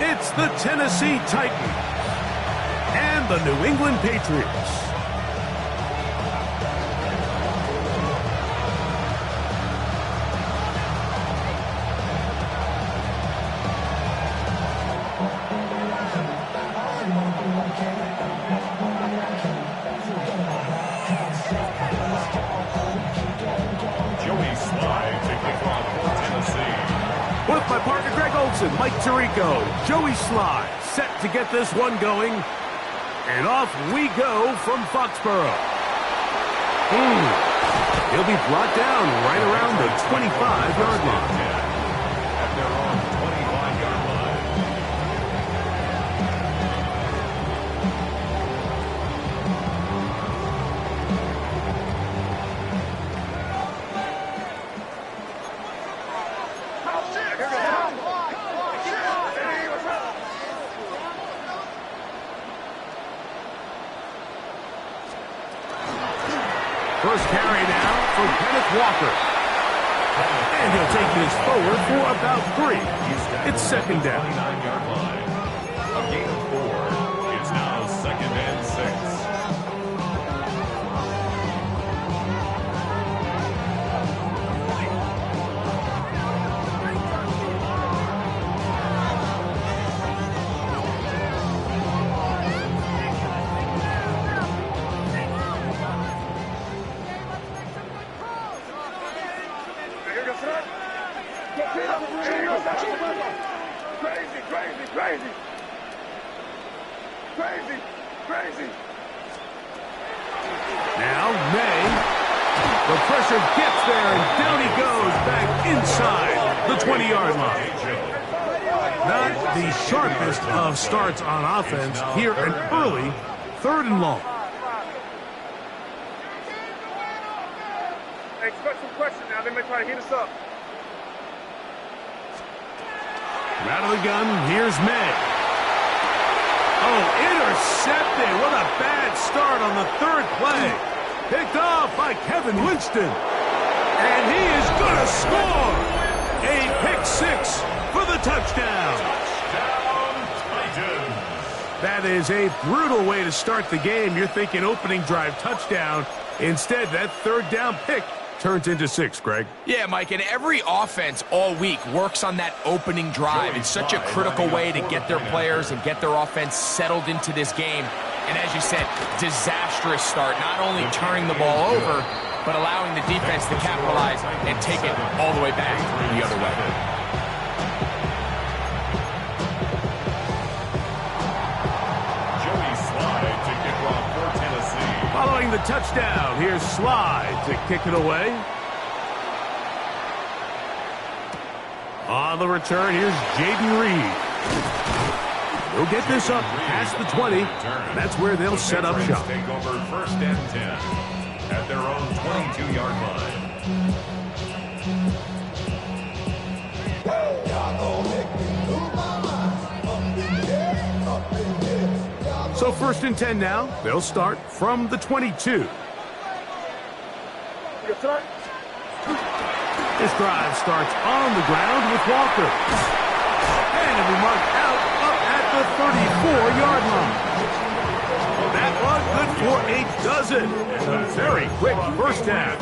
It's the Tennessee Titans and the New England Patriots. With my partner Greg Olson, Mike Tirico, Joey Sly, set to get this one going. And off we go from Foxborough. He'll be brought down right around the 25-yard line. At their own 25-yard line. First carry now for Kenneth Walker. And he'll take this forward for about 3. It's second down. 29-yard line. A gain of 4. It's now second and 6. Crazy. Now May. The pressure gets there, and down he goes back inside the 20-yard line. Not the sharpest of starts on offense. Here an early 3rd and long. Expect some question now. They may try to heat us up. Out of the gun, here's May. Oh, intercepted. What a bad start on the 3rd play. Picked off by Kevin Winston. And he is going to score. A pick 6 for the touchdown. That is a brutal way to start the game. You're thinking opening drive touchdown. Instead, that 3rd down pick turns into 6, Greg. Yeah, Mike, and every offense all week works on that opening drive. It's such a critical way to get their players and get their offense settled into this game. And as you said, disastrous start, not only turning the ball over, but allowing the defense to capitalize and take it all the way back the other way. Joey Slide to kick off for Tennessee. Following the touchdown, here's Slide to kick it away. On the return, here's Jaden Reed. He'll get this up past the 20, and that's where they'll set up shop. Take over 1st and 10 at their own 22-yard line. So 1st and 10 now. They'll start from the 22. This drive starts on the ground with Walker. And it'll be marked out up at the 34-yard line. That one good for a dozen. And a very quick first half.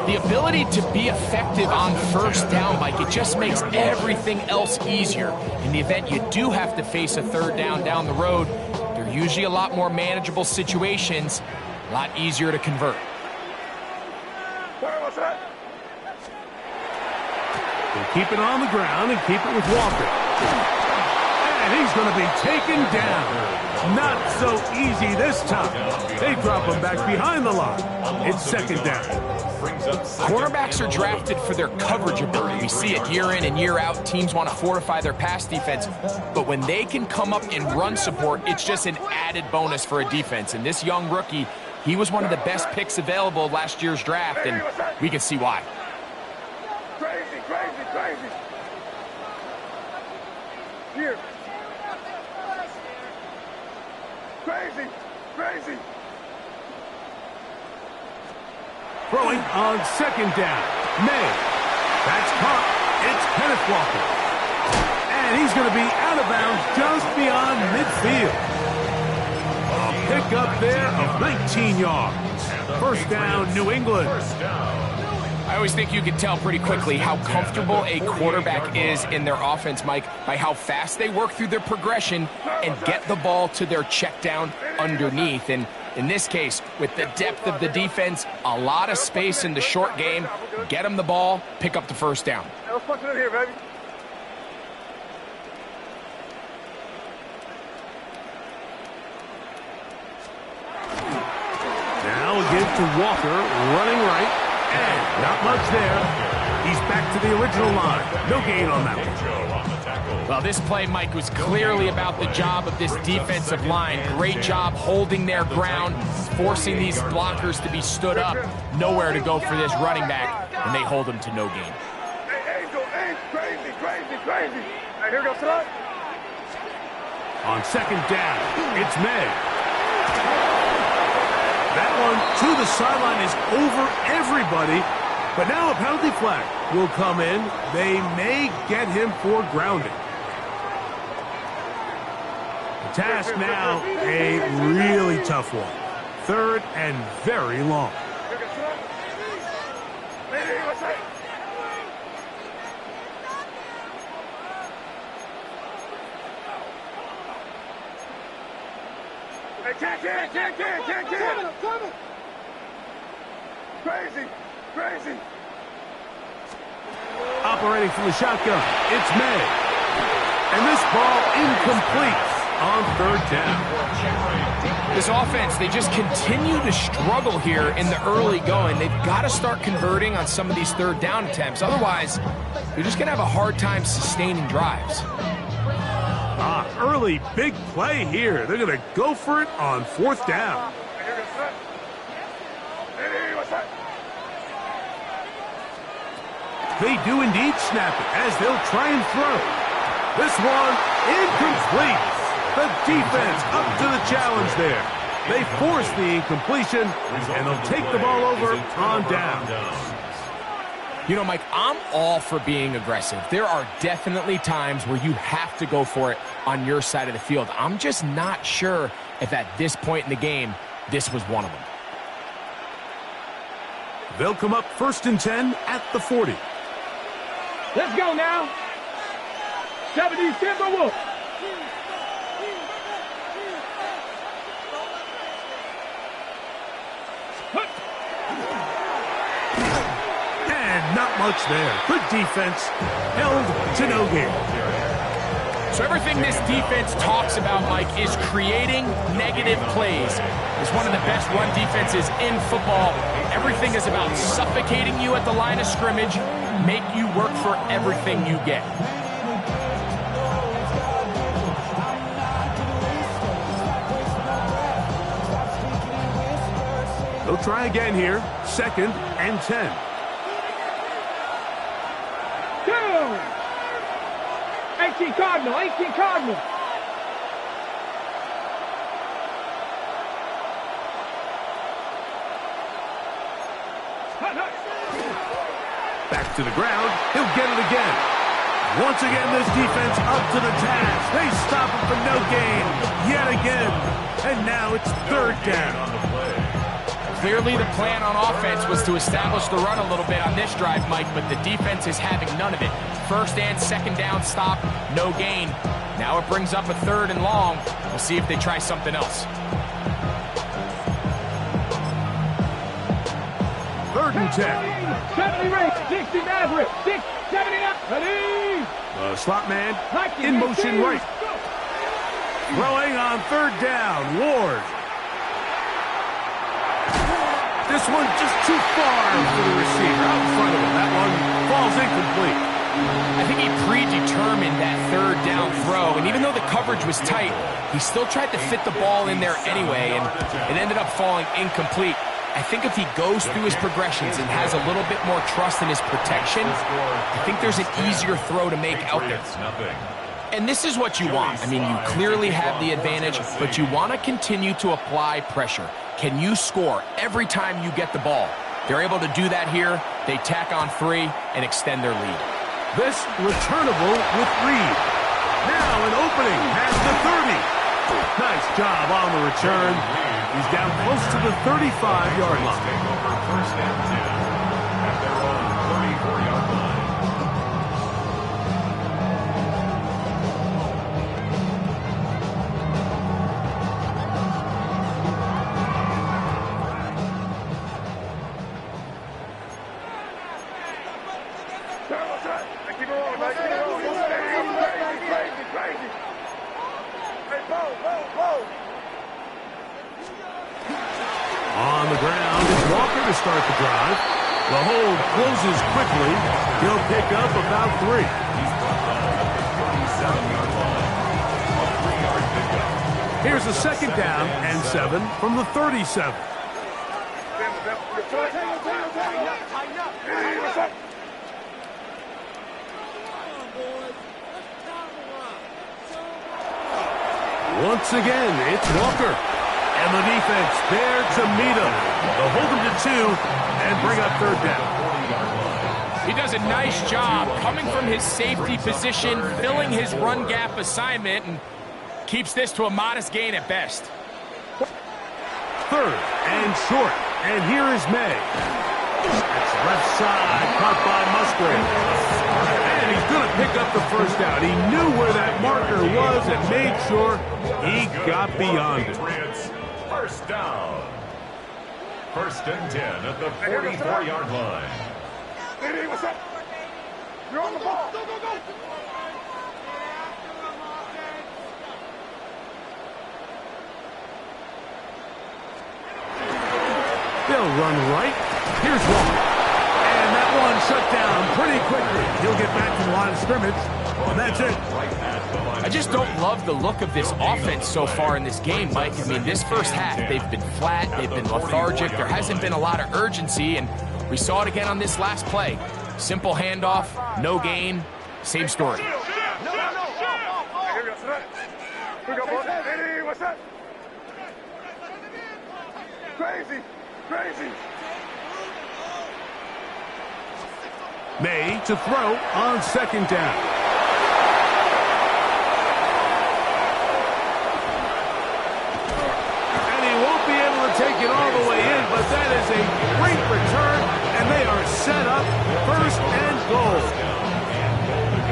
The ability to be effective on 1st down, Mike, it just makes everything else easier. In the event you do have to face a 3rd down the road, they're usually a lot more manageable situations, a lot easier to convert. They'll keep it on the ground and keep it with Walker. And he's going to be taken down. Not so easy this time. They drop him back behind the line. It's 2nd down. Quarterbacks are drafted for their coverage ability. We see it year in and year out. Teams want to fortify their pass defense. But when they can come up in run support, it's just an added bonus for a defense. And this young rookie, he was one of the best picks available last year's draft, and we can see why. Crazy. Here. Crazy. Throwing on 2nd down. May. That's caught. It's Kenneth Walker. And And he's going to be out of bounds just beyond midfield. A pickup there of 19 yards. First down, New England. I always think you can tell pretty quickly how comfortable a quarterback is in their offense, Mike, by how fast they work through their progression and get the ball to their check down underneath. And in this case, with the depth of the defense, a lot of space in the short game, get them the ball, pick up the first down. Let's punch it in here, baby. Now again to Walker, running right. And not much there. He's back to the original line. No gain on that one. Well, this play, Mike, was clearly about the job of this defensive line. Great job holding their ground, forcing these blockers to be stood up. Nowhere to go for this running back, and they hold him to no gain. Hey, Angel, crazy, crazy, crazy. Hey, here goes Slot. On second down, it's May. That one to the sideline is over everybody. But now a penalty flag will come in. They may get him for grounding. The task now, a really tough one. Third and very long. Here goes Slot. Hey, what's that? Hey, can't. Coming. Crazy. Operating from the shotgun, it's May. And this ball incomplete on third down. This offense, they just continue to struggle here in the early going. They've got to start converting on some of these third down attempts. Otherwise, they're just going to have a hard time sustaining drives. Early big play here. They're going to go for it on fourth down. Here goes Slot. Hey, what's that? They do indeed snap it as they'll try and throw. This one incomplete. The defense up to the challenge there. They force the incompletion, and they'll take the ball over on down. You know, Mike, I'm all for being aggressive. There are definitely times where you have to go for it on your side of the field. I'm just not sure if at this point in the game, this was one of them. They'll come up first and 10 at the 40. Let's go now. 70 Timberwolves. And not much there. Good defense. Held to no gain. So everything this defense talks about, Mike, is creating negative plays. It's one of the best run defenses in football. Everything is about suffocating you at the line of scrimmage, make you work for everything you get. They'll try again here. Second and 10. 18 Cardinal. Back to the ground. He'll get it again. Once again, this defense up to the task. They stop him for no gain yet again. And now it's third down. Clearly the plan on offense was to establish the run a little bit on this drive, Mike, but the defense is having none of it. First and second down stop, no gain. Now it brings up a third and long. We'll see if they try something else. Third and 10. 70 race, 60 Maverick, 6, 79. Slot man in motion right. Throwing on third down, Ward. This one just too far for the receiver out in front of him. That one falls incomplete. I think he predetermined that third down throw, and even though the coverage was tight, he still tried to fit the ball in there anyway, and it ended up falling incomplete. I think if he goes through his progressions and has a little bit more trust in his protection, I think there's an easier throw to make out there. And this is what you want. I mean, you clearly have the advantage, but you want to continue to apply pressure. Can you score every time you get the ball? They're able to do that here. They tack on 3 and extend their lead. This returnable with Reed. Now an opening past the 30. Nice job on the return. He's down close to the 35-yard line. Take over first and 10 at their own 34-yard line. Keep it rolling, man. Keep it rolling. Crazy. Hey, Bo. On the ground is Walker to start the drive. The hold closes quickly. He'll pick up about 3. He's brought down at the 37-yard line. A 3-yard pickup. Here's a second down and 7 from the 37. Once again, it's Walker. And the defense there to meet him. They'll hold him to 2 and bring up third down. He does a nice job coming from his safety position, filling his run gap assignment, and keeps this to a modest gain at best. Third and short. And here is May. It's left side, caught by Musgrave. And he's going to pick up the first down. He knew where that marker was and made sure he got beyond it. Patriots, first down. First and 10 at the 44-yard line. Hey, what's up? You're on the ball. Go. They'll run right. Here's Walker. And that one shut down pretty quickly. He'll get back to the line of scrimmage. And that's it. I just don't love the look of this offense so far in this game, Mike. I mean, this first half, they've been flat, they've been lethargic, there hasn't been a lot of urgency, and we saw it again on this last play. Simple handoff, no gain, same story. Here we go, boy. Hey, what's up? Crazy. May to throw on second down. And he won't be able to take it all the way in, but that is a great return, and they are set up first and goal.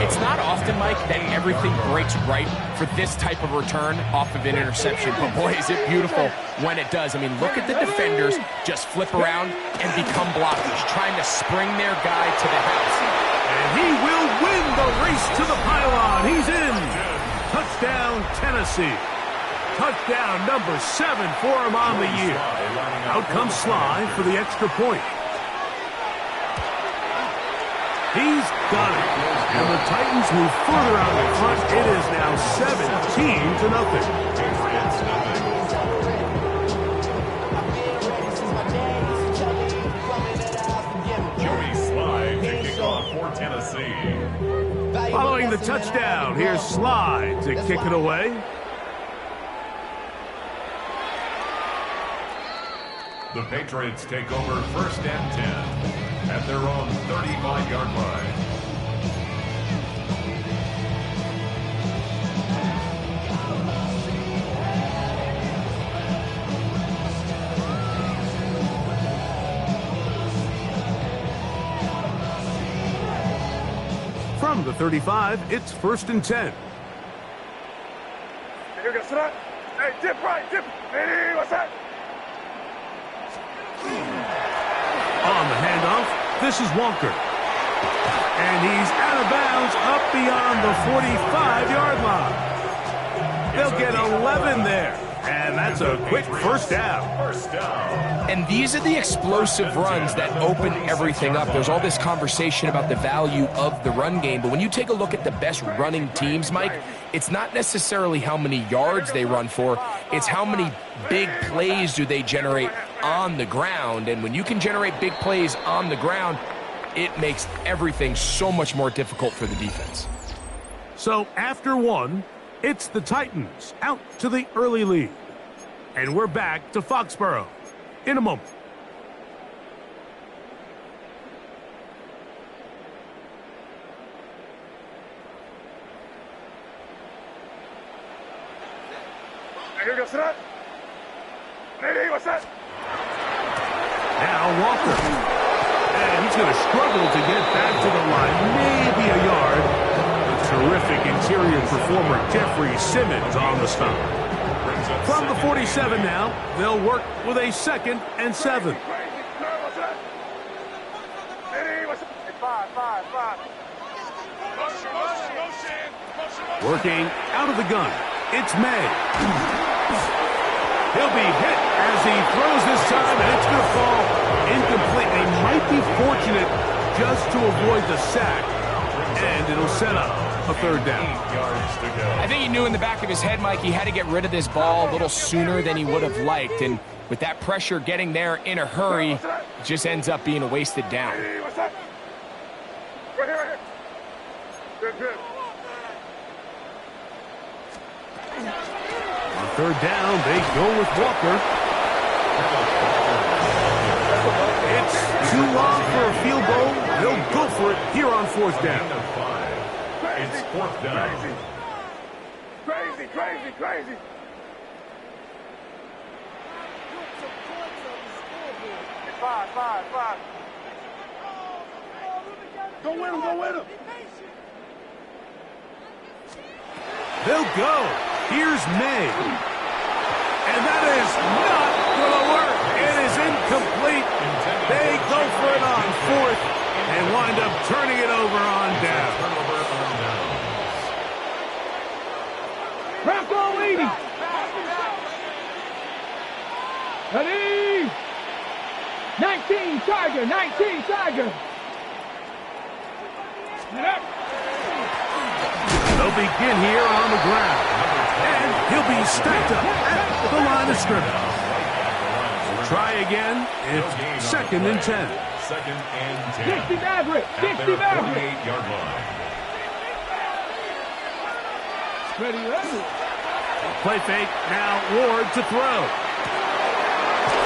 It's not often, Mike, that everything breaks right for this type of return off of an interception, but boy, is it beautiful when it does. I mean, look at the defenders just flip around and become blockers, trying to spring their guy to the house. And he will win the race to the pylon. He's in. Touchdown, Tennessee. Touchdown number 7 for him on the year. Out comes Sly for the extra point. He's got it. And the Titans move further out in front. It is now 17-0. Joey Sly to kick off for Tennessee. Following the touchdown, here's Sly to kick it away. The Patriots take over first and 10 at their own 35-yard line. From the 35, it's first and 10. Here we go, sit up. Hey, dip right. Hey, what's that? On the handoff, this is Walker. And he's out of bounds up beyond the 45-yard line. They'll get 11 there. And that's a quick first down. And these are the explosive runs that open everything up. There's all this conversation about the value of the run game, but when you take a look at the best running teams, Mike, it's not necessarily how many yards they run for, it's how many big plays do they generate on the ground. And when you can generate big plays on the ground, it makes everything so much more difficult for the defense. So after one, it's the Titans out to the early lead. And we're back to Foxborough in a moment. Here goes that. Lady, what's that? Now Walker. And he's going to struggle to get back to the line. Maybe a yard. A terrific interior performer, Jeffrey Simmons, on the stop. From the 47 now, they'll work with a 2nd and 7. Working out of the gun, it's May. He'll be hit as he throws this time, and it's going to fall incomplete. They might be fortunate just to avoid the sack, and it'll set up a 3rd down. I think he knew in the back of his head, Mike, he had to get rid of this ball a little sooner than he would have liked, and with that pressure getting there in a hurry, it just ends up being a wasted down. Right here. Good. On 3rd down, they go with Walker. It's too long for a field goal. They'll go for it here on 4th down. It's 4th down. Crazy. Five. Go win him. They'll go. Here's May. And that is not going to work. It is incomplete. They go for it on 4th and wind up turning it over on down. Bronco 80. Ready? 19 Tiger. They'll begin here on the ground. And he'll be stacked up at the line of scrimmage. Try again. It's 2nd and 10. 2nd and 10. 60 Maverick. At their 48-yard line. Ready. Play fake. Now Ward to throw.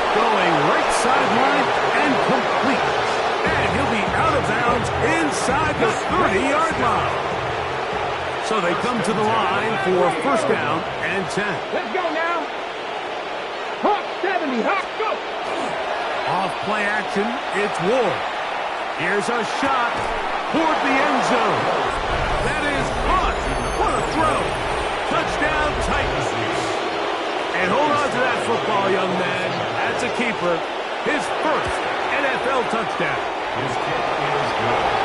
Going right sideline and complete. And he'll be out of bounds inside the 30-yard line. So they come to the line for 1st down and 10. Let's go now. Hawk 70. Hawk, go. Off play action, it's Ward. Here's a shot toward the end zone. That is caught. What a throw. Touchdown Titans. And hold on to that football, young man. That's a keeper. His 1st NFL touchdown. His kick is good.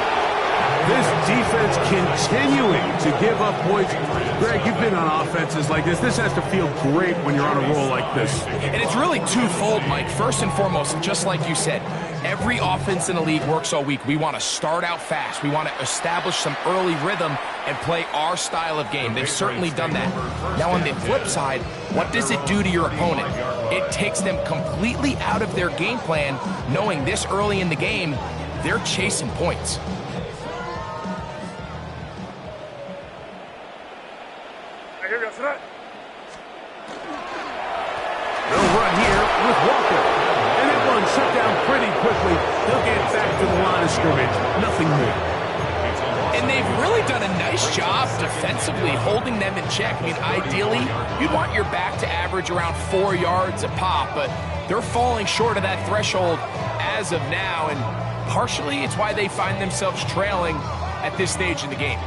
This defense continuing to give up points. Greg, you've been on offenses like this. This has to feel great when you're on a roll like this. And it's really twofold, Mike. First and foremost, just like you said, every offense in the league works all week. We want to start out fast. We want to establish some early rhythm and play our style of game. They've certainly done that. Now, on the flip side, what does it do to your opponent? It takes them completely out of their game plan, knowing this early in the game, they're chasing points. Here goes that. They'll run here with Walker. And that one shut down pretty quickly. They'll get back to the line of scrimmage. Nothing more. And they've really done a nice job defensively holding them in check. I mean, ideally, you'd want your back to average around 4 yards a pop, but they're falling short of that threshold as of now, and partially it's why they find themselves trailing at this stage in the game.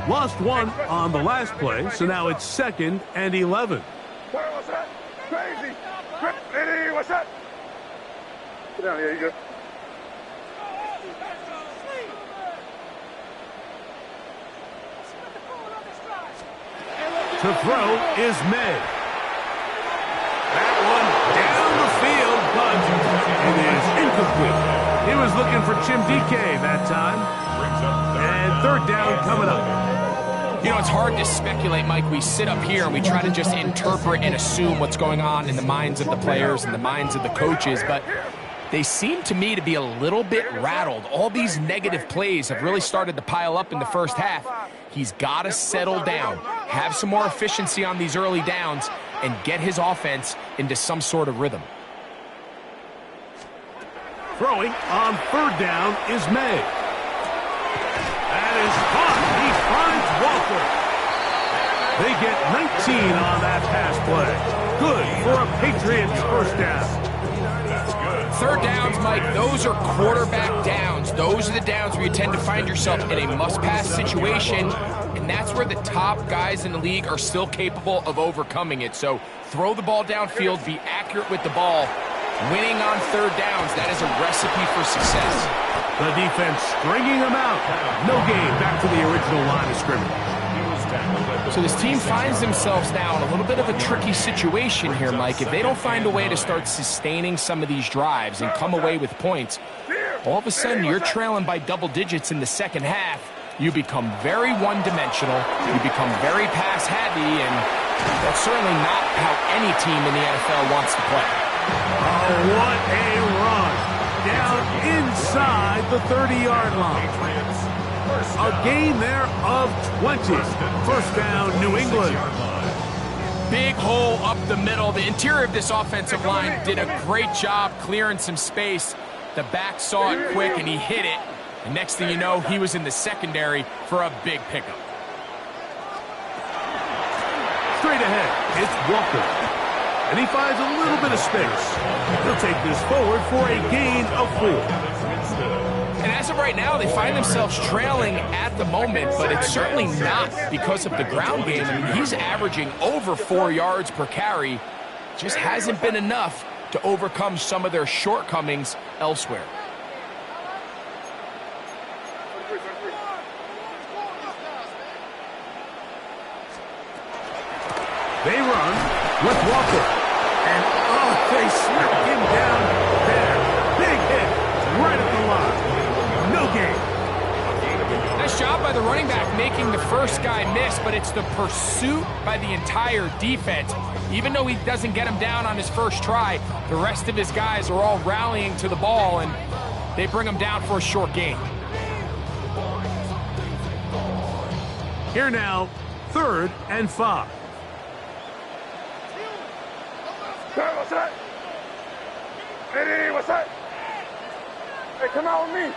Lost one on the last play, so now it's 2nd and 11. What's that? Crazy. Lady, what's that? Sit down. Here you go. To throw is May. That one down the field, but it is incomplete. He was looking for Jim DK that time. And 3rd down coming up. You know, it's hard to speculate, Mike. We sit up here and we try to just interpret and assume what's going on in the minds of the players and the minds of the coaches, but they seem to me to be a little bit rattled. All these negative plays have really started to pile up in the first half. He's got to settle down, have some more efficiency on these early downs, and get his offense into some sort of rhythm. Throwing on 3rd down is May. That is caught. He finds Walker. They get 19 on that pass play. Good for a Patriots first down. Third downs, Mike, those are quarterback downs. Those are the downs where you tend to find yourself in a must-pass situation, and that's where the top guys in the league are still capable of overcoming it. So throw the ball downfield, be accurate with the ball. Winning on third downs, that is a recipe for success. The defense stringing them out. No gain back to the original line of scrimmage. So this team finds themselves now in a little bit of a tricky situation here, Mike. If they don't find a way to start sustaining some of these drives and come away with points, all of a sudden you're trailing by double digits in the second half. You become very one-dimensional. You become very pass-heavy, and that's certainly not how any team in the NFL wants to play. Oh, what a run. Down inside the 30-yard line. A gain there of 20. First down, New England. Big hole up the middle. The interior of this offensive line did a great job clearing some space. The back saw it quick, and he hit it. And next thing you know, he was in the secondary for a big pickup. Straight ahead, it's Walker. And he finds a little bit of space. He'll take this forward for a gain of 4. And as of right now, they find themselves trailing at the moment, but it's certainly not because of the ground game. I mean, he's averaging over 4 yards per carry. Just hasn't been enough to overcome some of their shortcomings elsewhere. They run with Walker. And, oh, they smack him down there. Big hit right at the line. No gain. Nice job by the running back making the first guy miss, but it's the pursuit by the entire defense. Even though he doesn't get him down on his first try, the rest of his guys are all rallying to the ball, and they bring him down for a short gain. Here now, 3rd and 5. What's that? Hey, what's that? Hey, come out with me.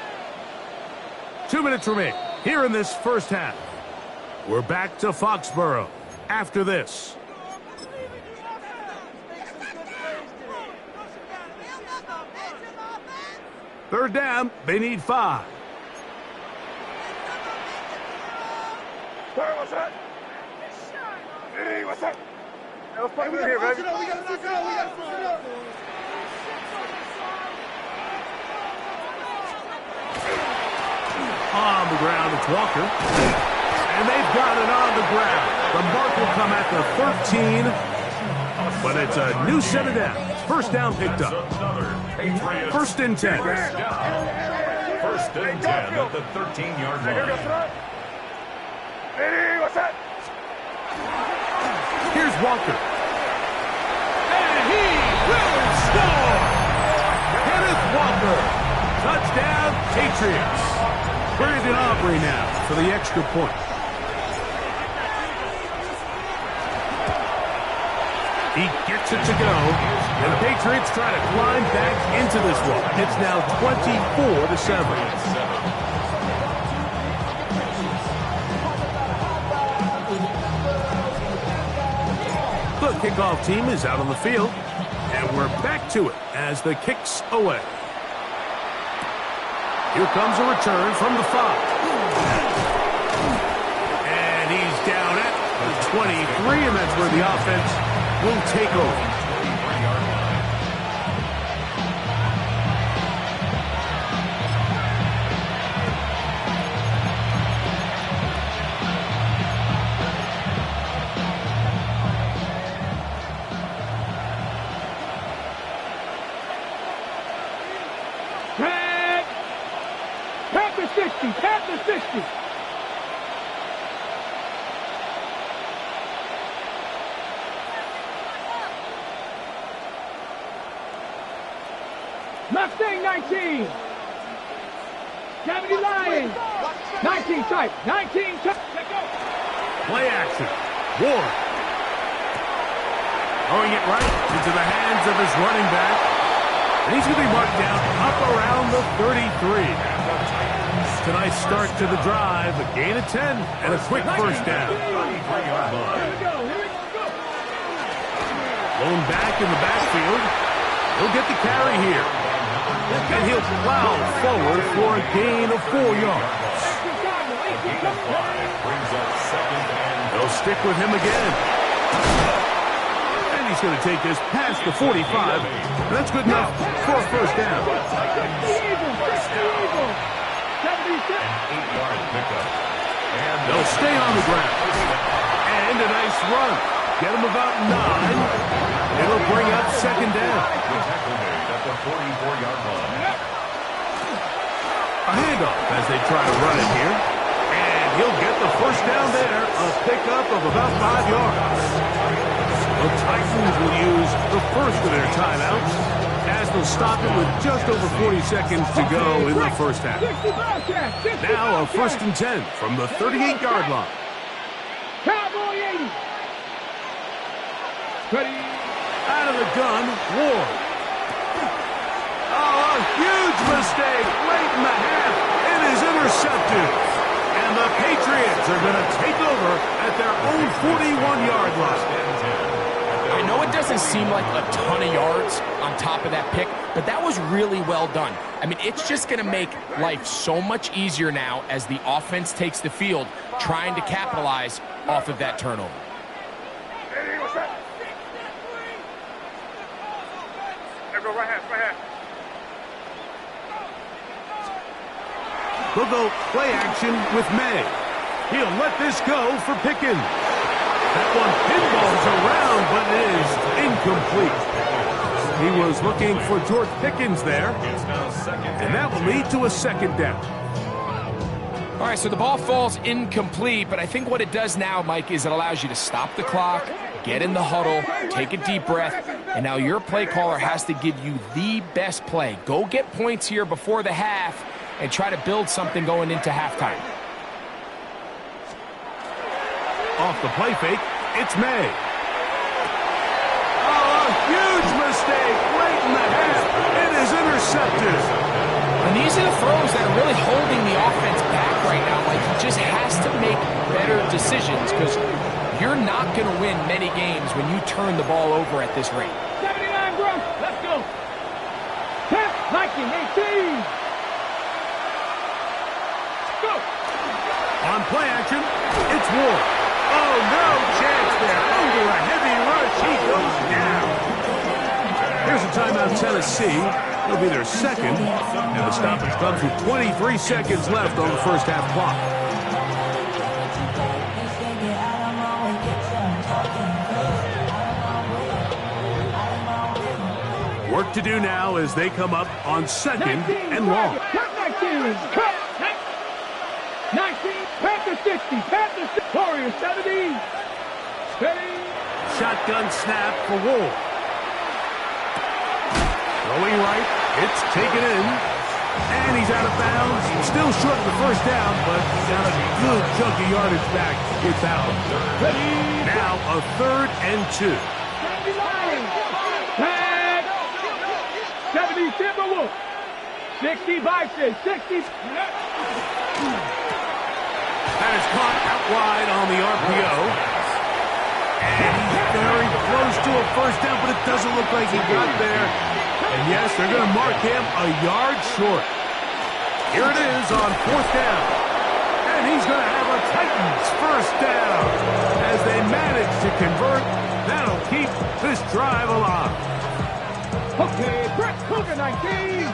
2 minutes remain here in this first half. We're back to Foxborough after this. Third down, they need 5. What's that? Hey, what's that? Hey, let's put it here, baby. We gotta knock it out. We gotta push it up. On the ground, it's Walker. And they've got it on the ground. The mark will come at the 13. But it's a new set of downs. First down picked up. First and 10. First and 10 at the 13-yard line. Hey, what's that? Here's Walker. And he will score! Kenneth Walker. Touchdown, Patriots. Brandon Aubrey now for the extra point. He gets it to go. And the Patriots try to climb back into this one. It's now 24-7. The kickoff team is out on the field, and we're back to it as the kick's away. Here comes a return from the 5. And he's down at the 23, and that's where the offense will take over. Tap the 60. Mustang 19. Cavity Lion. 19 type. 19 type. Let go. Play action. Ward. Throwing it right into the hands of his running back. And he's going to be marked down up around the 33. It's a nice start to the drive, a gain of 10, and a quick first down. Pulling back in the backfield. He'll get the carry here. And he'll plow forward for a gain of 4 yards. They'll stick with him again. And he's going to take this past the 45. That's good enough for a first down. They'll stay on the ground. And a nice run. Get him about 9. It'll bring up second down. A handoff as they try to run it here. And he'll get the first down there. A pickup of about 5 yards. The Titans will use the first of their timeouts as they'll stop it with just over 40 seconds to go in the first half. Now a 1st and 10 from the 38-yard line. Cowboy 80. Ready. Out of the gun, Ward. Oh, a huge mistake late in the half. It is intercepted. And the Patriots are going to take over at their own 41-yard line. I know it doesn't seem like a ton of yards on top of that pick, but that was really well done. I mean, it's just going to make life so much easier now as the offense takes the field, trying to capitalize off of that turnover. They'll go play action with May. He'll let this go for Pickens. That one pinballs around, but is incomplete. He was looking for George Pickens there, and that will lead to a second down. All right, so the ball falls incomplete, but I think what it does now, Mike, is it allows you to stop the clock, get in the huddle, take a deep breath, and now your play caller has to give you the best play. Go get points here before the half and try to build something going into halftime. Off the play fake, it's May. Oh, a huge mistake late in the half. It is intercepted. And these are the throws that are really holding the offense back right now. Like, he just has to make better decisions because you're not going to win many games when you turn the ball over at this rate. 79 Gross, let's go. 19, 18. Go. On play action, it's Ward. Oh, no chance there. Under a heavy rush, he goes down. Here's a timeout, Tennessee. It'll be their second, and the stoppage comes with 23 seconds left on the first half clock. Work to do now as they come up on second and long. 19, cut. 19, Panther 60, Panther 60, Warrior 70. Steady. Shotgun snap for Ward. Throwing right, it's taken in, and he's out of bounds. Still short of the first down, but got a good chunk of yardage back without. Now a 3rd and 2. Tag. 70 Timberwolves. 60 Bison, 60. That is caught out wide on the RPO. And he's very close to a first down, but it doesn't look like he got there. And yes, they're going to mark him a yard short. Here it is on 4th down. And he's going to have a Titans first down. As they manage to convert, that'll keep this drive alive. Okay, Brett Cougar 19.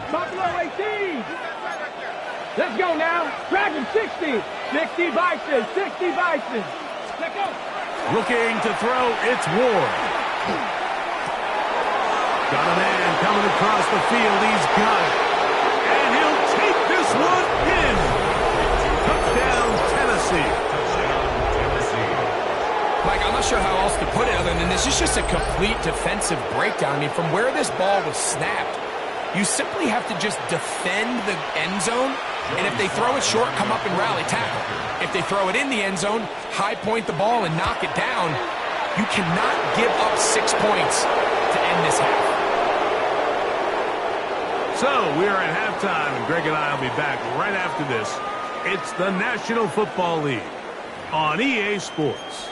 Buffalo 18. Let's go now. Dragon 60. 60 Bison, 60 Bison. Let's go. Looking to throw, it's Ward. Got a man coming across the field. He's got it. And he'll take this one in. Touchdown, Tennessee. Mike, I'm not sure how else to put it other than this is just a complete defensive breakdown. I mean, from where this ball was snapped, you simply have to just defend the end zone, and if they throw it short, come up and rally tackle. If they throw it in the end zone, high point the ball and knock it down. You cannot give up 6 points to end this half. So we are at halftime, and Greg and I will be back right after this. It's the National Football League on EA Sports.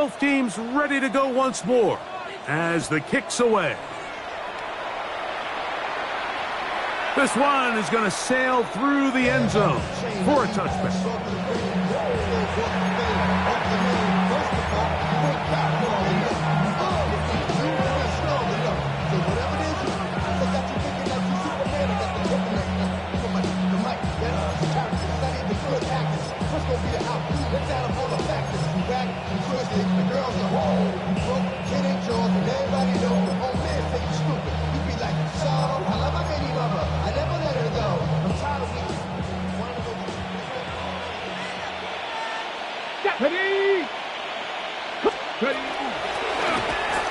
Both teams ready to go once more as the kick's away. This one is going to sail through the end zone for a touchback.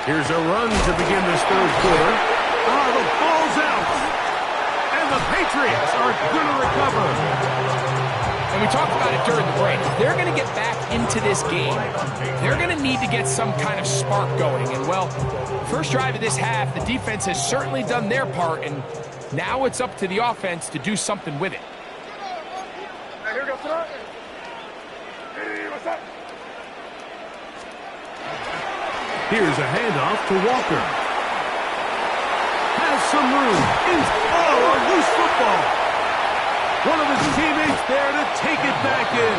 Here's a run to begin this third quarter. Oh, the ball's out. And the Patriots are going to recover. And we talked about it during the break. If they're going to get back into this game, they're going to need to get some kind of spark going. And, well, first drive of this half, the defense has certainly done their part, and now it's up to the offense to do something with it. Hey, here we go, sir. Hey, what's up? Here's a handoff to Walker. Has some room. A loose football. One of his teammates there to take it back in.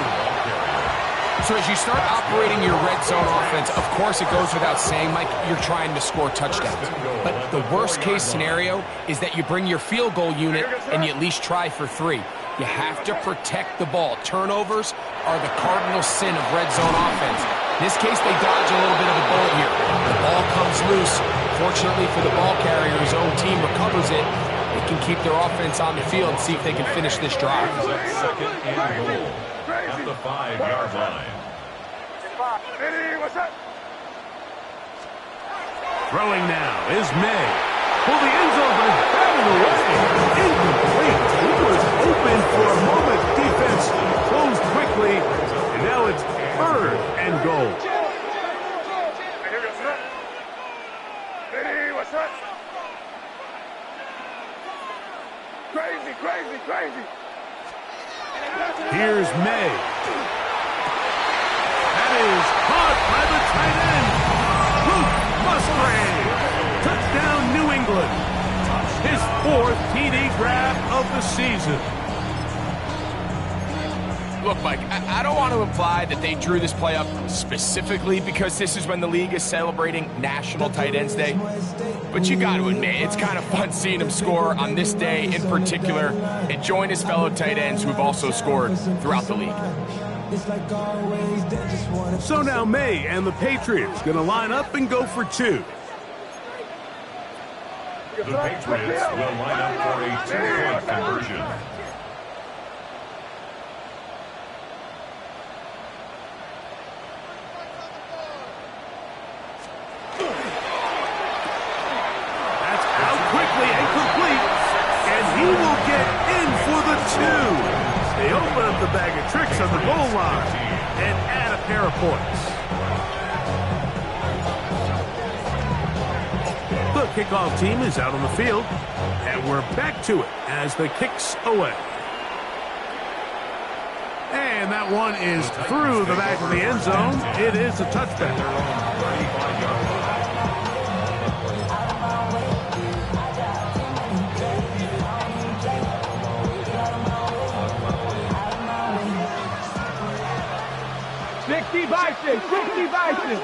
So as you start operating your red zone offense, of course it goes without saying, Mike, you're trying to score touchdowns. But the worst case scenario is that you bring your field goal unit and you at least try for 3. You have to protect the ball. Turnovers are the cardinal sin of red zone offense. In this case, they dodge a little bit of a bullet here. The ball comes loose. Fortunately for the ball carrier, his own team recovers it. They can keep their offense on the field and see if they can finish this drive. Second and goal at the 5-yard line. Hey, what's up? Throwing now is May. Pull the end zone, but it's batted away. Incomplete. He was open for a moment. Defense closed quickly, and now it's 3rd and goal. Hey, here we go, sir. Hey, what's up? Crazy, crazy, crazy. Here's May. That is caught by the tight end. Luke Musgrave. Touchdown, New England. His 4th TD grab of the season. Look, Mike, I don't want to imply that they drew this play up specifically because this is when the league is celebrating National Tight Ends Day. But you got to admit, it's kind of fun seeing him score on this day in particular and join his fellow tight ends who have also scored throughout the league. So now May and the Patriots going to line up and go for 2. The Patriots will line up for a 2-point conversion. That's out quickly and complete. And he will get in for the 2. They open up the bag of tricks on the goal line and add a pair of points. The kickoff team is out on the field, and we're back to it as the kick's away. And that one is through the back of the end zone. It is a touchback. 60 Bison, 60 Bison.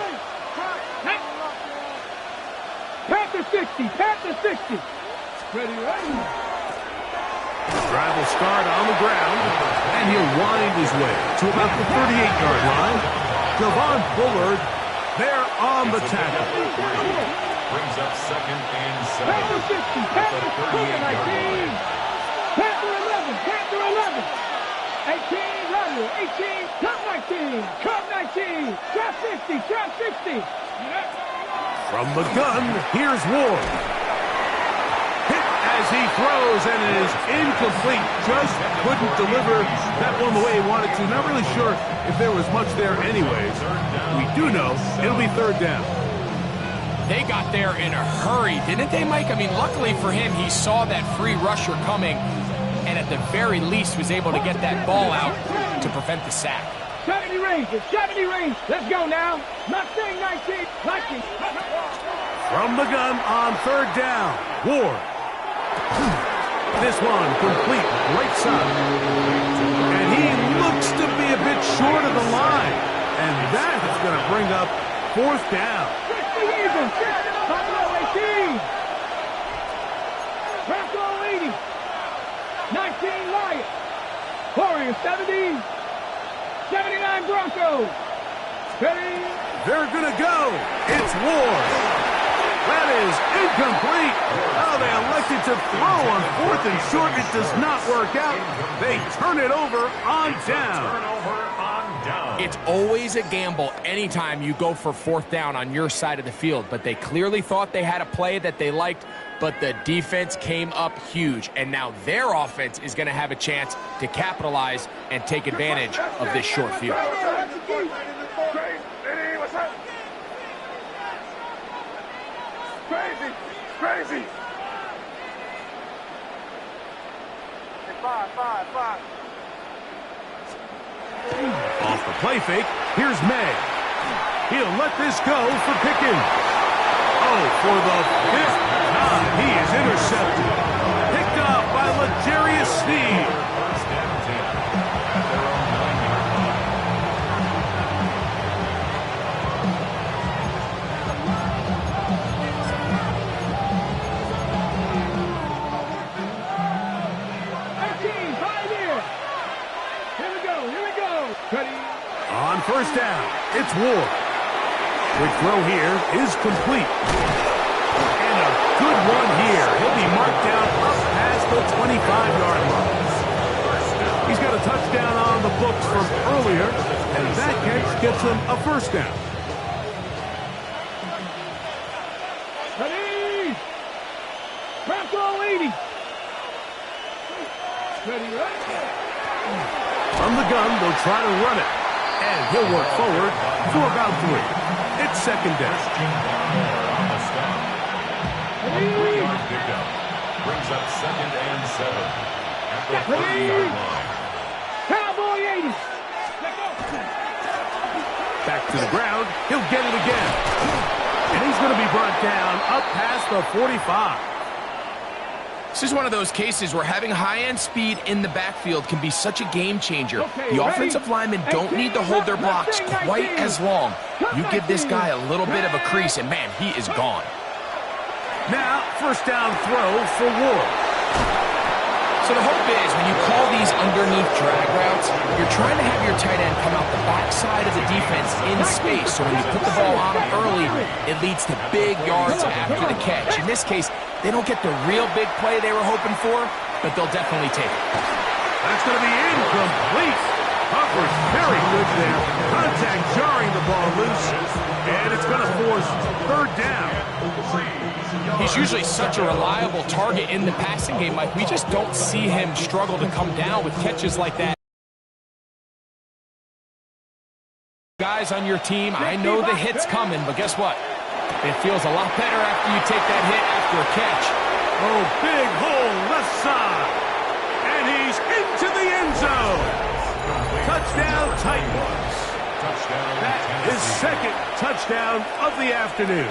Panther 60, Panther 60. Ready, ready. The drive will start on the ground, and he'll wind his way to about the 38-yard line. Javon Bullard there on the tackle. Brings up 2nd and 7. Panther 60, Panther 19. Panther 11, Panther 11. 18, runner, 18, cut 19, cut 19, trap 60, trap 60. From the gun, here's Ward. Hit as he throws, and it is incomplete. Just couldn't deliver that one the way he wanted to. Not really sure if there was much there anyways. We do know it'll be 3rd down. They got there in a hurry, didn't they, Mike? I mean, luckily for him, he saw that free rusher coming and at the very least was able to get that ball out to prevent the sack. 70 range. 70 range. Let's go now. Mustang 19. 19. From the gun on third down. Ward. This one complete right side. And he looks to be a bit short of the line. And that is going to bring up fourth down. 60 even. 18. Bronco 80. 19 Lions. Warriors 70. 79 Broncos. Ready? They're going to go. It's Ward. That is incomplete. Oh, they elected to throw on fourth and short. It does not work out. They turn it over on down. It's always a gamble anytime you go for fourth down on your side of the field, but they clearly thought they had a play that they liked, but the defense came up huge, and now their offense is going to have a chance to capitalize and take advantage of this short field. Crazy. 5. Off the play fake, here's May. He'll let this go for Pickens. Oh, for the fifth time, he is intercepted. Picked off by L'Jarius Sneed. First and 10 at their own 9-yard line. On first down, it's Ward. Quick throw here is complete. And a good one here. He'll be marked down up past the 25-yard line. He's got a touchdown on the books from earlier, and that catch gets him a first down. Ready? Bronco 80. Ready? From the gun, they'll try to run it. And he'll work forward for about 3. It's second down. On the stop. A 3-yard pickup brings up 2nd and 7 at the 30-yard line. Cowboy 80. Back to the ground. He'll get it again. And he's going to be brought down up past the 45. This is one of those cases where having high-end speed in the backfield can be such a game changer. The offensive linemen don't need to hold their blocks quite as long. You give this guy a little bit of a crease, and man, he is gone. Now, first down throw for Ward. So the hope is when you call these underneath drag routes, you're trying to have your tight end come out the backside of the defense in space. So when you put the ball on him early, it leads to big yards after the catch. In this case, they don't get the real big play they were hoping for, but they'll definitely take it. That's going to be incomplete. Hopper's very good there. Contact jarring the ball loose, and it's going to force third down. He's usually such a reliable target in the passing game, Mike. We just don't see him struggle to come down with catches like that. Guys on your team, I know the hit's coming, but guess what? It feels a lot better after you take that hit after a catch. Oh, big hole left side. And he's into the end zone. Touchdown Titans. That is second touchdown of the afternoon.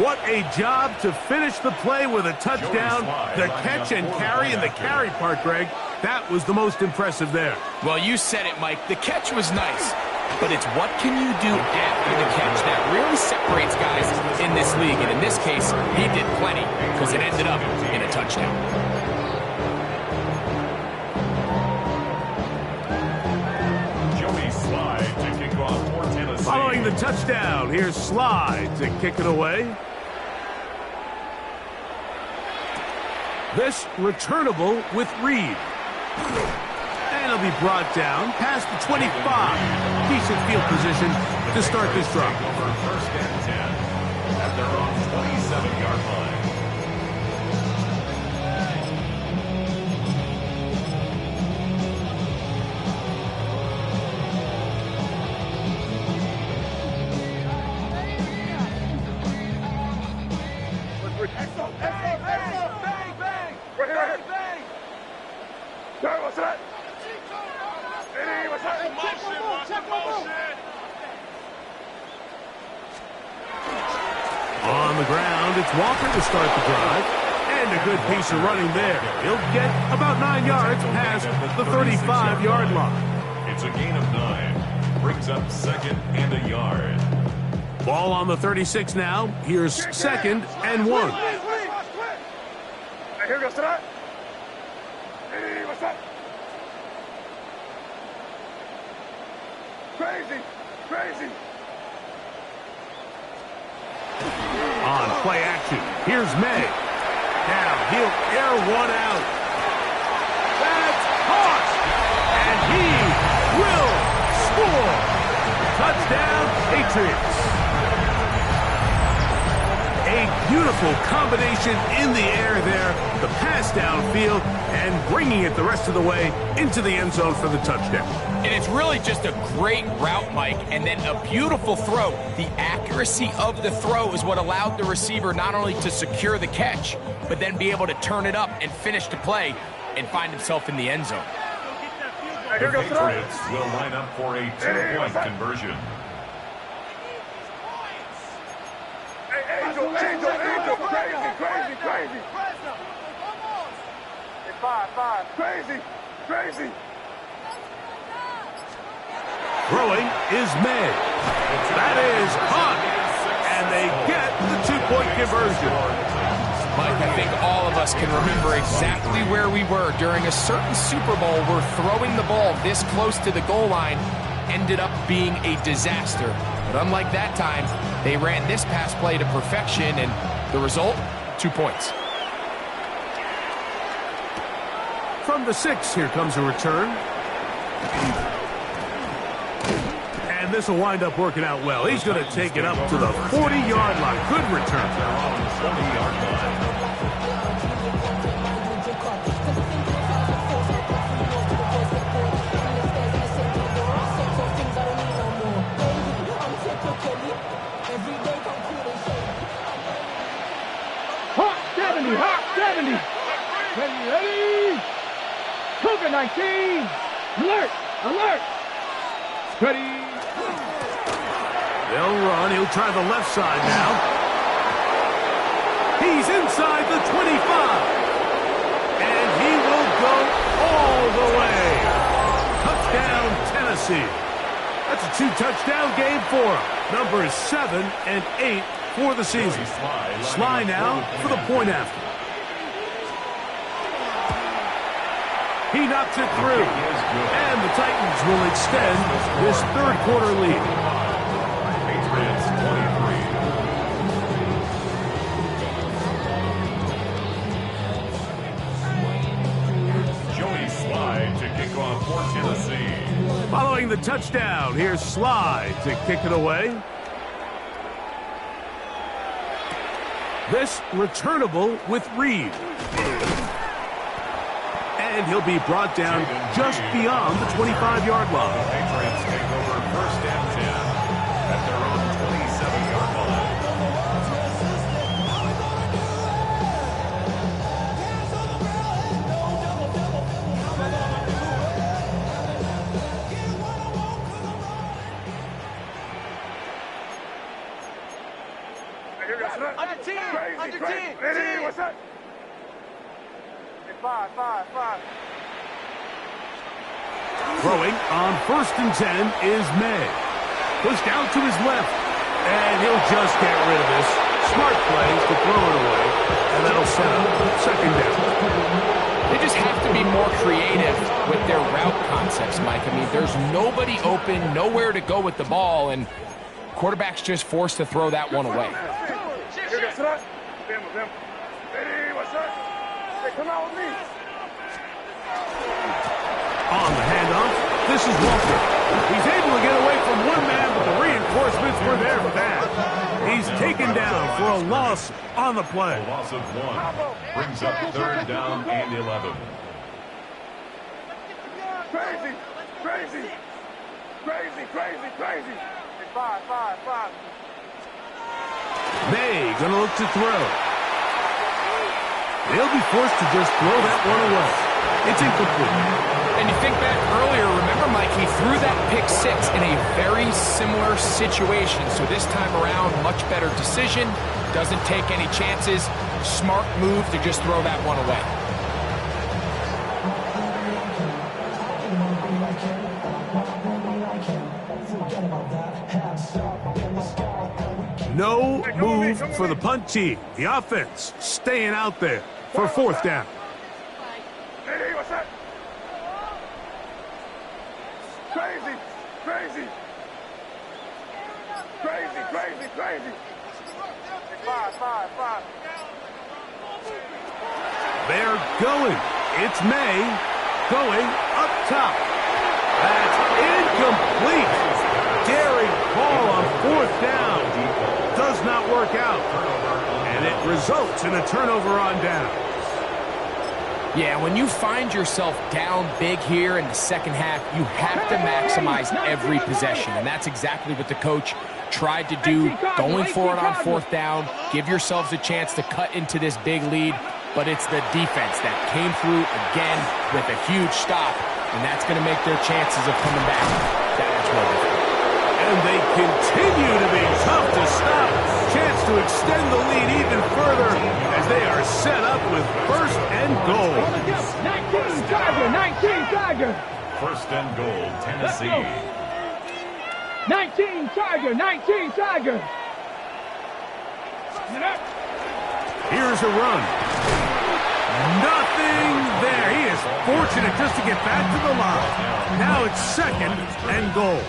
What a job to finish the play with a touchdown. The catch and carry, and the carry part, Greg, that was the most impressive there. Well, you said it, Mike. The catch was nice, but it's what can you do after the catch that really separates guys in this league. And in this case, he did plenty because it ended up in a touchdown. Following the touchdown, here's Slide to kick it away. This returnable with Reed. And he'll be brought down past the 25. Decent field position to start this drive. First and 10 at their own 27-yard line. the ground. It's Walker to start the drive. And a good piece of running there. He'll get about 9 yards past the 35-yard line. It's a gain of 9. Brings up 2nd and a yard. Ball on the 36 now. Here's 2nd and 1. Hey, here goes to that. Hey, what's that? Crazy, crazy. On play action, here's May. Now he'll air one out. That's caught! And he will score! Touchdown, Patriots. A beautiful combination in the air there. The pass downfield and bringing it the rest of the way into the end zone for the touchdown. And it's really just a great route, Mike, and then a beautiful throw. The accuracy of the throw is what allowed the receiver not only to secure the catch, but then be able to turn it up and finish the play and find himself in the end zone. The Patriots will line up for a 2-point conversion. Hey, Angel, crazy, crazy, crazy. Hey, 5, crazy, crazy. Throwing is May. That is caught. And they get the 2-point conversion. Mike, I think all of us can remember exactly where we were during a certain Super Bowl where throwing the ball this close to the goal line ended up being a disaster. But unlike that time, they ran this pass play to perfection, and the result, 2 points. From the 6, here comes a return. And this will wind up working out well. He's going to take it up to the 40-yard line. Good return. They're on the 20-yard line. Hot 70. Ready. Cougar 19. Alert. Ready. They'll run. He'll try the left side now. He's inside the 25. And he will go all the way. Touchdown, Tennessee. That's a 2-touchdown game for him. Numbers 7 and 8 for the season. Sly now for the point after. He knocks it through. And the Titans will extend this third-quarter lead. Patriots 23. Joey Sly to kick off for Tennessee. Following the touchdown, here's Sly to kick it away. This returnable with Reed. And he'll be brought down just beyond the 25-yard line. The Patriots take over 1st and 10 at their own 27-yard line. Under 10. Hey, what's that? Hey, 5. Throwing on 1st and 10 is May. Pushed out to his left. And he'll just get rid of this. Smart plays to throw it away. And that'll set up 2nd down. They just have to be more creative with their route concepts, Mike. I mean, there's nobody open, nowhere to go with the ball, and quarterback's just forced to throw that one away. Hey, what's that? Hey, come out with me. On the handoff, this is Walker. He's able to get away from one man, but the reinforcements were there for that. He's taken down for a loss on the play. A loss of 1 brings up 3rd down and 11. Crazy. Hey, 5. May gonna look to throw. They'll be forced to just throw that one away. It's incomplete. And you think back earlier, remember, Mike, he threw that pick six in a very similar situation. So this time around, much better decision. Doesn't take any chances. Smart move to just throw that one away. No move for the punt team. The offense staying out there for fourth down. Hey, what's that? Crazy, crazy. Crazy, crazy, crazy. Five. They're going. It's May going up top. That's incomplete. Daring ball on fourth down. Does not work out. And it results in a turnover on down. Yeah, when you find yourself down big here in the second half, you have to maximize every possession. And that's exactly what the coach tried to do, going for it on fourth down. Give yourselves a chance to cut into this big lead. But it's the defense that came through again with a huge stop. And that's going to make their chances of coming back that much more difficult. And they continue to be tough to stop. Chance to extend the lead even further as they are set up with first and goal. 19 Tiger. First and goal, Tennessee. 19 Tiger. Here's a run. Nothing there. He is fortunate just to get back to the line. Now it's second and goal.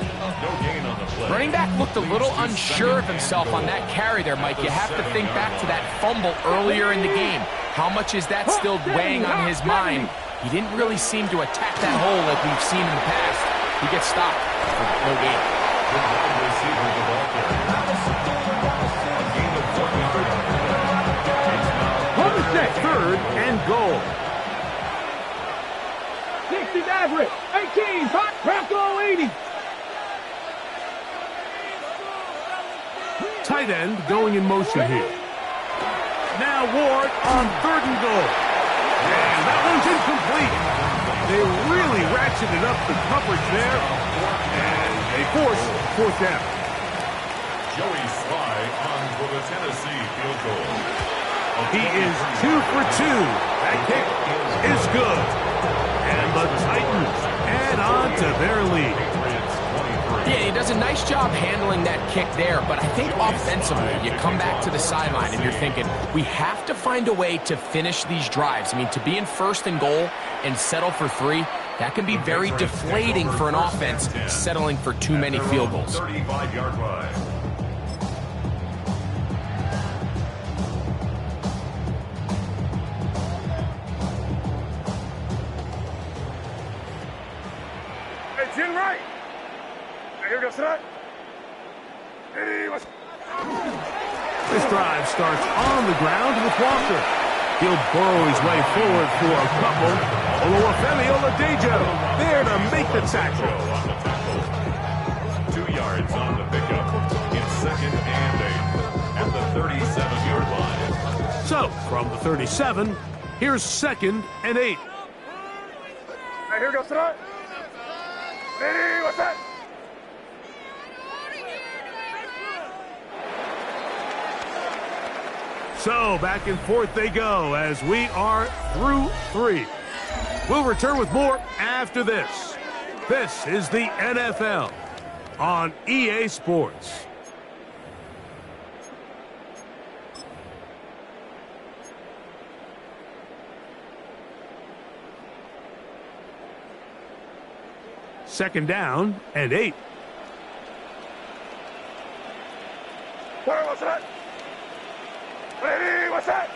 No gain on the play. Running back looked a little unsure of himself on that carry there, Mike. You have to think back to that fumble earlier in the game. How much is that still weighing on his mind? He didn't really seem to attack that hole like we've seen in the past. He gets stopped for no gain. Good wide receiver, the ball carrier. A gain of 4 yards. Third and goal. 60 Maverick. 18 hot Bronco 80. Tight end going in motion here. Now Ward on third and goal. And that one's incomplete. They really ratcheted up the coverage there. And they force fourth down. Joey Sly on for the Tennessee field goal. He is 2 for 2. That kick is good. And the Titans add on to their lead. Yeah, he does a nice job handling that kick there, but I think offensively, you come back to the sideline and you're thinking, we have to find a way to finish these drives. I mean, to be in first and goal and settle for 3, that can be very deflating for an offense settling for too many field goals. 35-yard line. It's in right. Here goes that. This drive starts on the ground with Walker. He'll burrow his way forward for a couple. Oluwafemi Oladejo there to make the tackle. 2 yards on the pickup. It's second and 8 at the 37-yard line. So, from the 37, here's second and 8. Here goes that. Hey, what's that? So, back and forth they go as we are through 3. We'll return with more after this. This is the NFL on EA Sports. Second down and 8. What's that? Hey, what's that?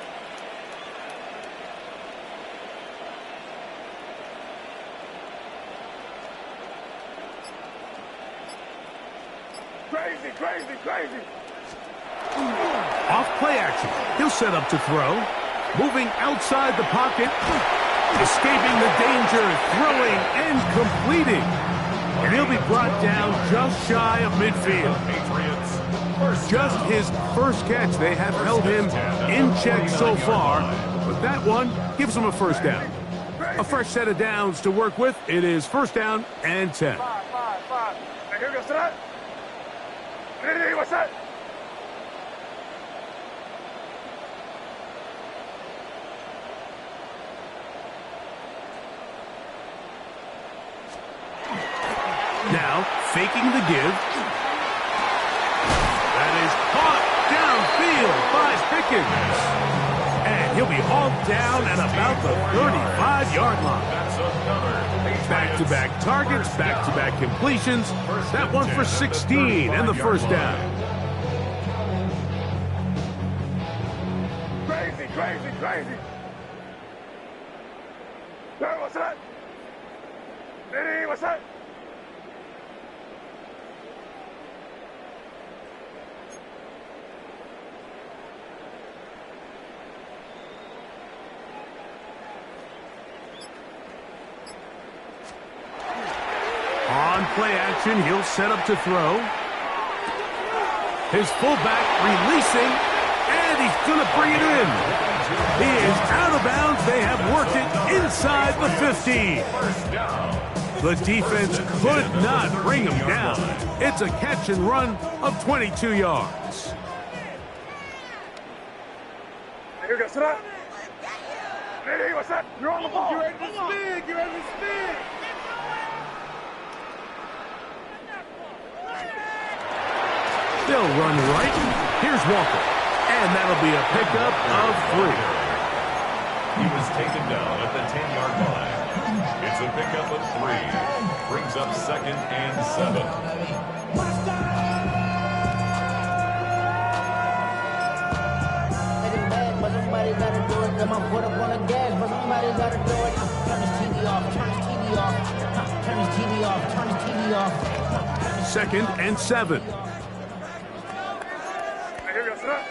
Crazy. Off play action. He'll set up to throw. Moving outside the pocket. Escaping the danger. Throwing and completing. And he'll be brought down just shy of midfield. Just his first catch. They have held him in check so far. But that one gives him a first down. A fresh set of downs to work with. It is first down and 10. 5, 5, 5. Hey, here goes to that. Hey, what's that? Now, faking the give. That is caught downfield by Pickens. And he'll be hauled down at about the 35-yard line. That's another Back-to-back targets, back-to-back completions. That one for 16 and the first down. Crazy, crazy, crazy. Hey, what's that? Hey, what's that? On play action, he'll set up to throw. His fullback releasing, and he's going to bring it in. He is out of bounds. They have worked it inside the 15. The defense could not bring him down. It's a catch and run of 22 yards. Here goes to that. Hey, what's that? You're on the ball. You're ready to spin. You're ready to spin. They'll run right. Here's Walker. And that'll be a pickup of 3. He was taken down at the 10-yard line. It's a pickup of 3. Brings up second and 7. But somebody gotta do it. Got my foot up on the gas, but somebody gotta do it. Turn this TV off. Turn this TV off. Turn this TV off. Turn this TV off. Second and 7. Hey, here goes to that.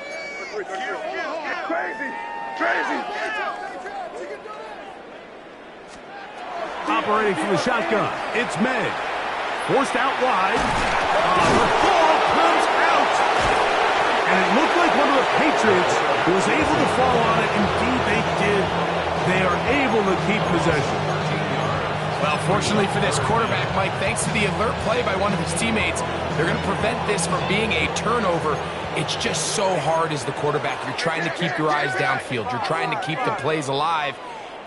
Crazy, crazy. Operating from the shotgun, it's May. Forced out wide. The ball comes out. And it looked like one of the Patriots was able to fall on it. Indeed, they did. They are able to keep possession. Well, fortunately for this quarterback, Mike, thanks to the alert play by one of his teammates, they're going to prevent this from being a turnover. It's just so hard as the quarterback. You're trying to keep your eyes downfield. You're trying to keep the plays alive.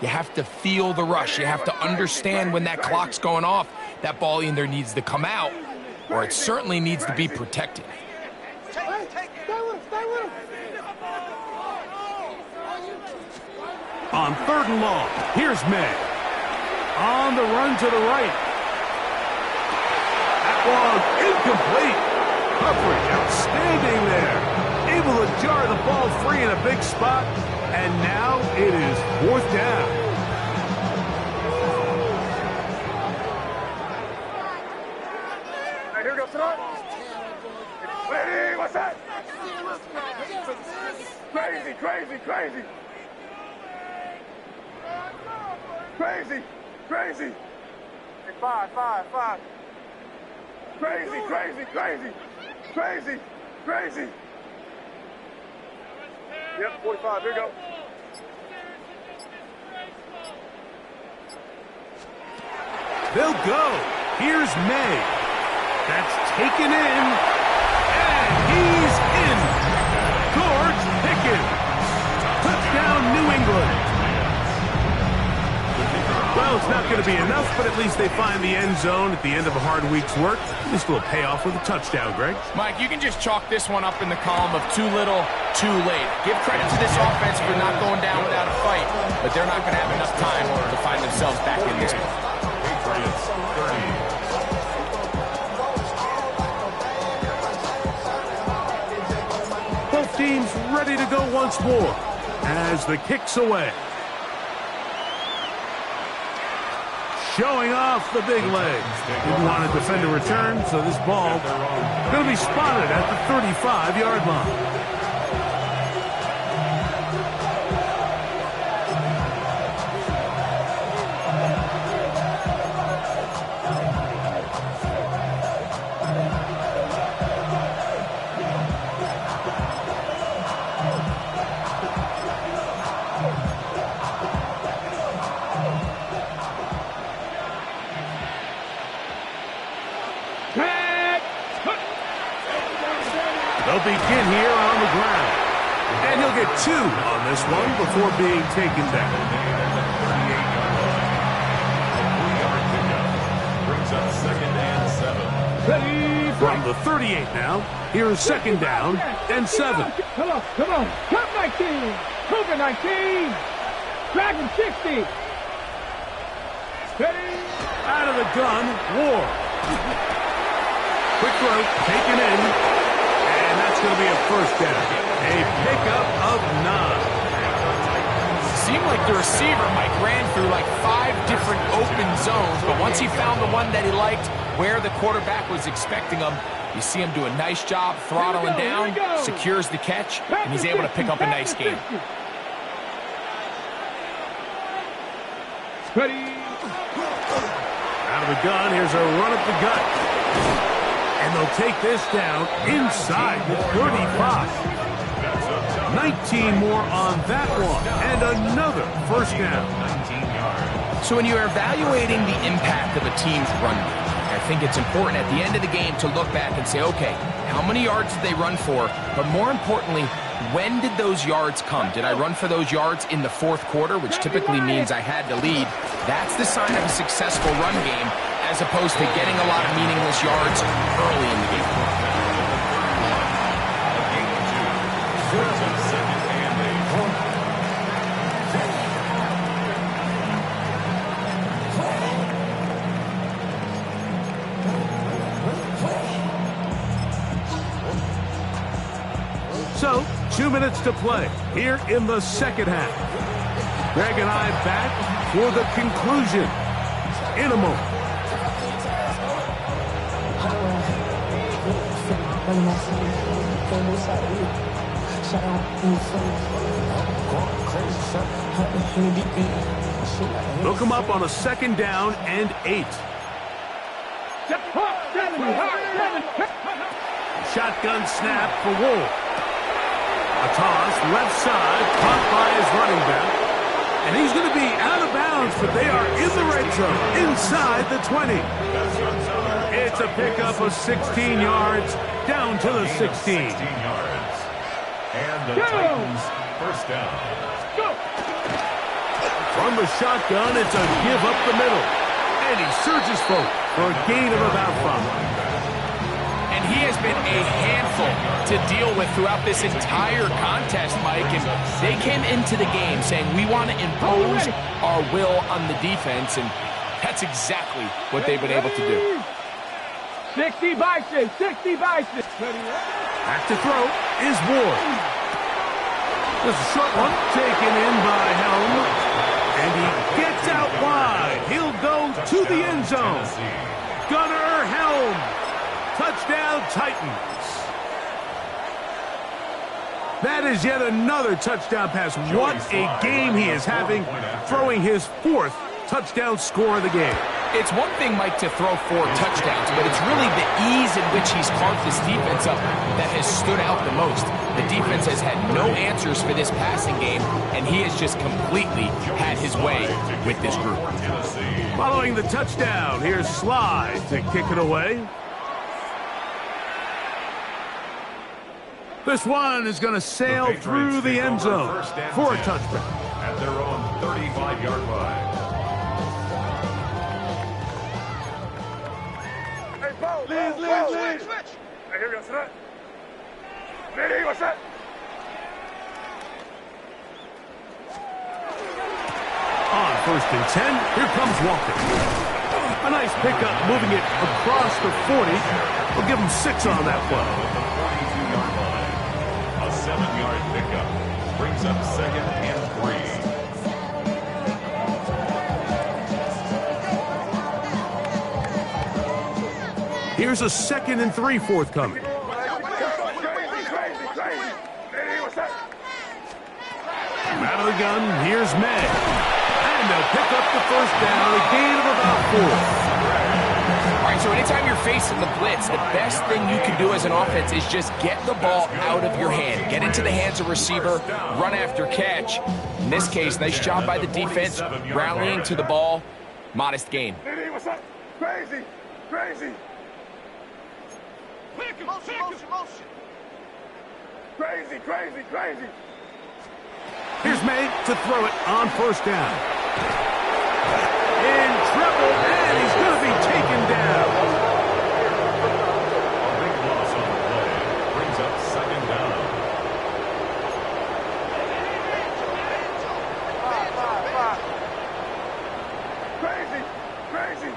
You have to feel the rush. You have to understand when that clock's going off. That ball either needs to come out, or it certainly needs to be protected. Stay with him. Stay with him. On 3rd and long, here's May. On the run to the right. That one incomplete. Coverage outstanding there. Able to jar the ball free in a big spot. And now it is 4th down. Hey, here goes to that. Hey, what's that? Crazy, crazy, crazy. Crazy, crazy. Hey, 5, 5, 5. Crazy, crazy, crazy. Crazy, crazy. Yep, 45, here you go. They'll go. Here's May. That's taken in. And he's in. George Pickens. Touchdown, New England. Well, it's not going to be enough, but at least they find the end zone at the end of a hard week's work. At least will pay off with a touchdown, Greg. Mike, you can just chalk this one up in the column of too little, too late. Give credit to this offense for not going down without a fight, but they're not going to have enough time to find themselves back in this one. Patriots 30. Both teams ready to go once more as the kick's away. Showing off the big legs. Didn't want to defend a return, so this ball going to be spotted at the 35-yard line. begin here on the ground. And he'll get 2 on this one before being taken down. Brings up 2nd and 7. Ready, From the 38 now, here's 2nd down and 7. Come on, come on. Cup 19. Cougar 19. Dragon 60. Ready. Out of the gun, Ward. Quick throw, taken in, and that's going to be a first down. A pickup of 9. Seemed like the receiver, Mike, ran through like 5 different open zones, but once he found the one that he liked, where the quarterback was expecting him, you see him do a nice job throttling down, secures the catch, and he's able to pick up a nice game. Ready. Out of the gun, here's a run up the gut. And they'll take this down inside the 35. 19 more on that one, and another first down. 19 yards. So when you're evaluating the impact of a team's run game, I think it's important at the end of the game to look back and say, okay, how many yards did they run for? But more importantly, when did those yards come? Did I run for those yards in the 4th quarter, which typically means I had to lead? That's the sign of a successful run game, as opposed to getting a lot of meaningless yards early in the game. So, 2 minutes to play here in the second half. Greg and I back for the conclusion in a moment. Look him up on a 2nd down and 8. Shotgun snap for Wolf. A toss, left side, caught by his running back. And he's going to be out of bounds, but they are in the red zone, inside the 20. It's a pickup of 16 yards, down to the 16. 16 yards. And the Titans first down. From the shotgun, it's a give up the middle. And he surges forward for a gain of about 5. And he has been a handful to deal with throughout this entire contest, Mike. And they came into the game saying, we want to impose our will on the defense. And that's exactly what they've been able to do. 60 Bison, 60 Bison. Back to throw is Ward. This is a short one taken in by Helm. And he gets out wide. He'll go to the end zone. Gunnar Helm. Touchdown, Titans. That is yet another touchdown pass. What a game he is having, throwing his 4th touchdown score of the game. It's one thing, Mike, to throw 4 touchdowns, but it's really the ease in which he's carved this defense up that has stood out the most. The defense has had no answers for this passing game, and he has just completely had his way with this group. Following the touchdown, here's Sly to kick it away. This one is going to sail through the end zone for a touchback. At their own 35-yard line. Hey, Bo, switch. Hey, here we go, set. Ready, what's that? On 1st and 10, here comes Walker. A nice pickup, moving it across the 40. We'll give him 6 on that play. 7-yard pickup. Brings up 2nd and 3. Here's a 2nd and 3 forthcoming. Crazy. Ready, what's that? Out of the gun, here's May. And they'll pick up the first down, a gain of about 4. All right, so anytime you're facing the blitz, the best thing you can do as an offense is just get the ball out of your hand. Get into the hands of receiver, run after catch. In this case, nice job by the defense, rallying to the ball. Modest gain. Ready, what's that? Crazy. Crazy, crazy, crazy. Here's May to throw it on first down. In trouble, and he's going to be taken down. A big loss on the play. Brings up second down. Crazy, crazy.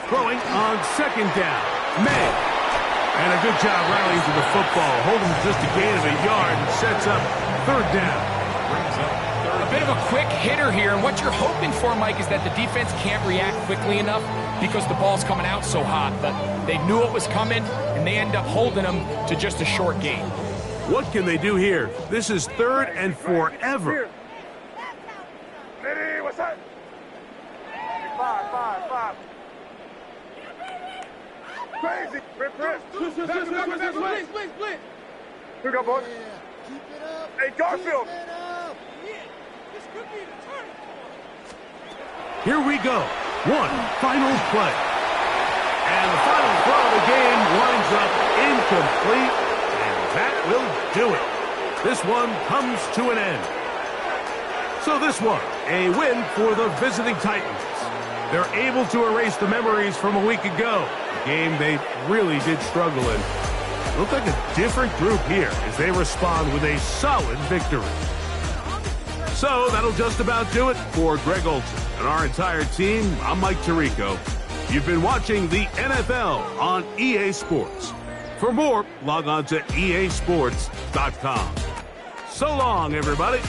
Throwing on second down. May. And a good job rallying to the football. Holding just a gain of a yard and sets up third down. Brings up third A bit of a quick hitter here, and what you're hoping for, Mike, is that the defense can't react quickly enough because the ball's coming out so hot. But they knew it was coming, and they end up holding them to just a short gain. What can they do here? This is third and forever. Ready, what's that? 5. Crazy. Rip. Split. Here we go, boys. Hey, Garfield. Here we go. One final play. And the final throw of the game winds up incomplete. And that will do it. This one comes to an end. So this one, a win for the visiting Titans. They're able to erase the memories from a week ago. A game they really did struggle in. Look like a different group here as they respond with a solid victory. So that'll just about do it for Greg Olson and our entire team. I'm Mike Tirico. You've been watching the NFL on EA Sports. For more, log on to easports.com. So long, everybody.